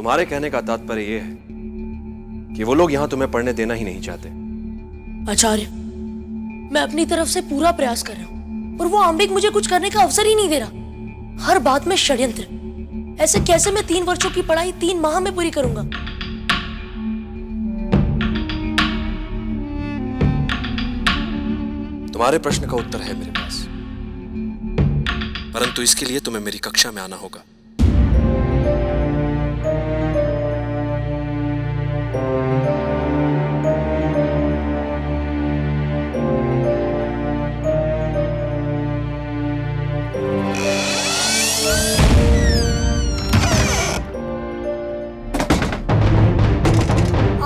तुम्हारे कहने का तात्पर्य यह है कि वो लोग यहां तुम्हें पढ़ने देना ही नहीं चाहते। आचार्य, मैं अपनी तरफ से पूरा प्रयास कर रहा हूं, पर वो अंबिक मुझे कुछ करने का अवसर ही नहीं दे रहा। हर बात में षड्यंत्र। ऐसे कैसे मैं 3 वर्षों की पढ़ाई 3 माह में पूरी करूंगा? तुम्हारे प्रश्न का उत्तर है मेरे पास, परंतु इसके लिए तुम्हें मेरी कक्षा में आना होगा।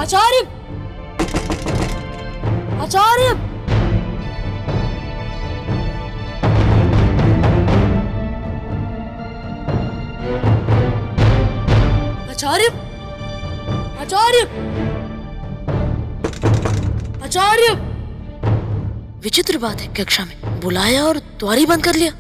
आचार्य! आचार्य! आचार्य! आचार्य! आचार्य! विचित्र बात है, कक्षा में बुलाया और द्वार ही बंद कर लिया।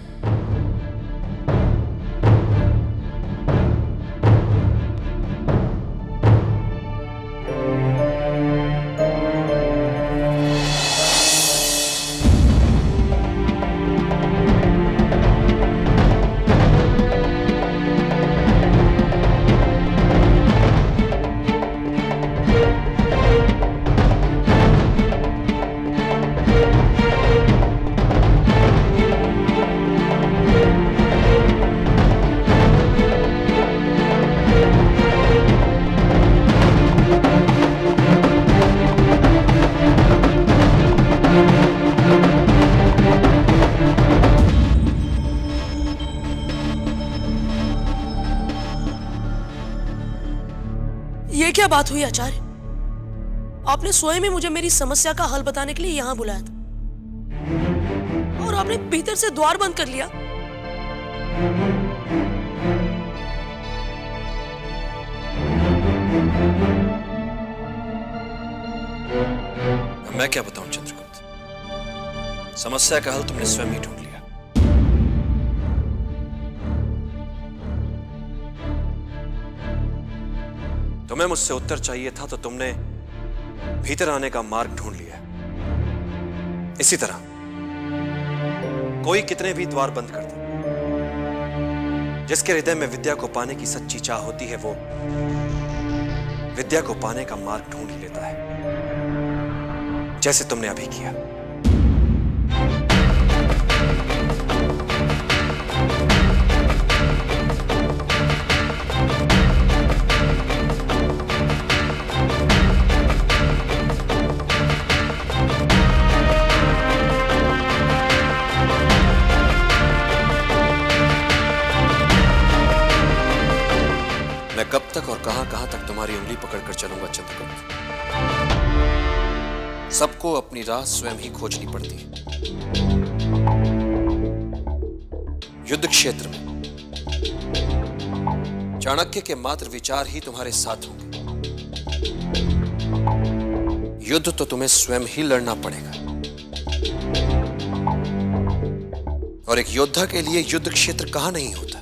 ये क्या बात हुई आचार्य? आपने स्वयं ही मुझे मेरी समस्या का हल बताने के लिए यहां बुलाया था, और आपने भीतर से द्वार बंद कर लिया। मैं क्या बताऊं चंद्रगुप्त, समस्या का हल तुमने स्वयं ही ढूंढ लिया। तुम्हें मुझसे उत्तर चाहिए था तो तुमने भीतर आने का मार्ग ढूंढ लिया। इसी तरह कोई कितने भी द्वार बंद कर दे, जिसके हृदय में विद्या को पाने की सच्ची चाह होती है, वो विद्या को पाने का मार्ग ढूंढ ही लेता है, जैसे तुमने अभी किया। मैं कब तक और कहां तक तुम्हारी उंगली पकड़कर चलूंगा चंद्रगुप्त? सबको अपनी राह स्वयं ही खोजनी पड़ती है। युद्ध क्षेत्र में चाणक्य के मात्र विचार ही तुम्हारे साथ होंगे। युद्ध तो तुम्हें स्वयं ही लड़ना पड़ेगा, और एक योद्धा के लिए युद्ध क्षेत्र कहां नहीं होता।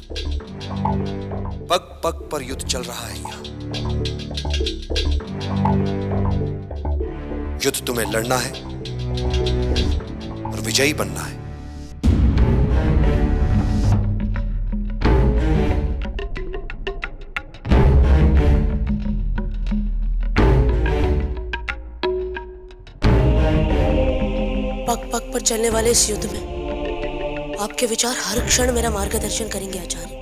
पग पग पर युद्ध चल रहा है यहां। युद्ध तुम्हें लड़ना है और विजयी बनना है। पग पग पर चलने वाले इस युद्ध में आपके विचार हर क्षण मेरा मार्गदर्शन करेंगे आचार्य।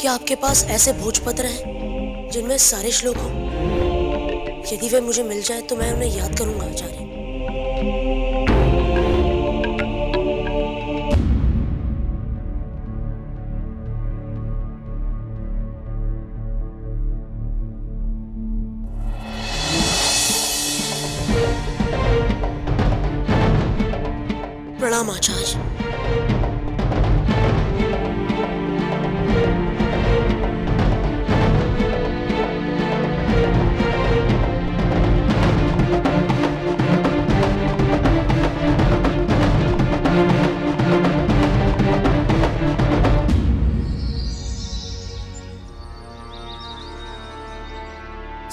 क्या आपके पास ऐसे भोजपत्र हैं जिनमें सारे श्लोक हों? यदि वे मुझे मिल जाए तो मैं उन्हें याद करूंगा आचार्य। प्रणाम आचार्य।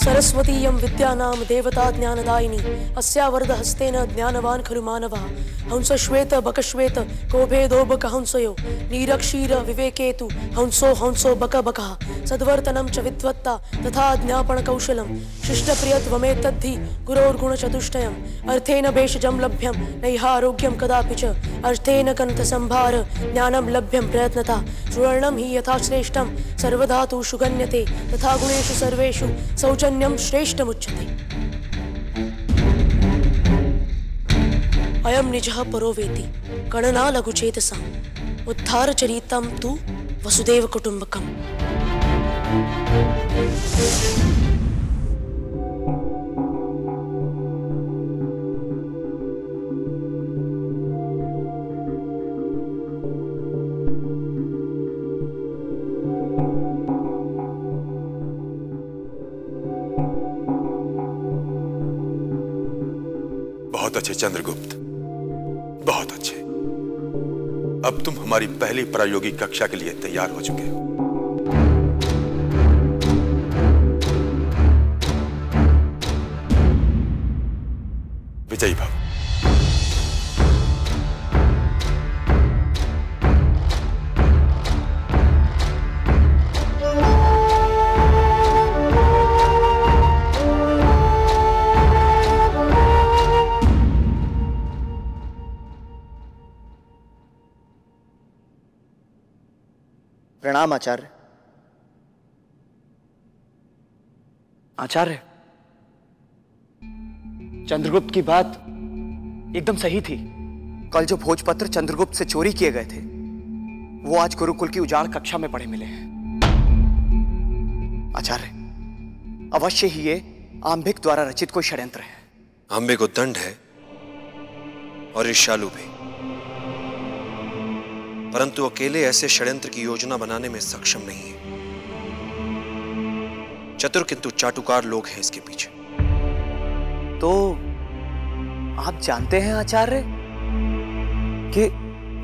सरस्वतीयं विद्यानां देवता ज्ञानदायिनी अस्या वरदहस्तेन ज्ञानवान् खलु मानवः हंस श्वेत बक श्वेत को भेदो बक हंसयो नीरक्षीर विवेकेतु हंसो हंसो बक बकः सद्वर्तनं च विद्वत्ता तथा ज्ञापन कौशलं शिष्टप्रियत्वमेतद्धि गुरोर्गुणचतुष्टयम् अर्थेन भेषजं लभ्यं नैहारोग्यं कदापि च अर्थेन कण्ठसंभार ज्ञानं लभ्यं प्रयत्नता सुवर्णं हि यथा श्रेष्ठं सर्वधातुषु गण्यते तथा गुणेषु सर्वेषु सौजन्यं श्रेष्ठमुच्यते। अयं निजः परो वेति गणना लघुचेतसाम् उद्धारचरितं तु वसुदेव कुटुम्बकम्। बहुत अच्छे चंद्रगुप्त, बहुत अच्छे। अब तुम हमारी पहली प्रायोगिक कक्षा के लिए तैयार हो चुके हो। विजयी भव। प्रणाम आचार्य। आचार्य, चंद्रगुप्त की बात एकदम सही थी। कल जो भोजपत्र चंद्रगुप्त से चोरी किए गए थे वो आज गुरुकुल की उजाड़ कक्षा में पड़े मिले हैं। आचार्य, अवश्य ही ये आंबिक द्वारा रचित कोई षड्यंत्र है। आंबिक उद्दंड है और ईर्ष्यालु भी, परंतु अकेले ऐसे षड्यंत्र की योजना बनाने में सक्षम नहीं है। चतुर किंतु चाटुकार लोग हैं इसके पीछे। तो आप जानते हैं आचार्य कि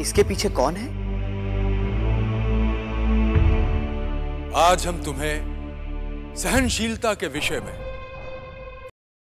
इसके पीछे कौन है? आज हम तुम्हें सहनशीलता के विषय में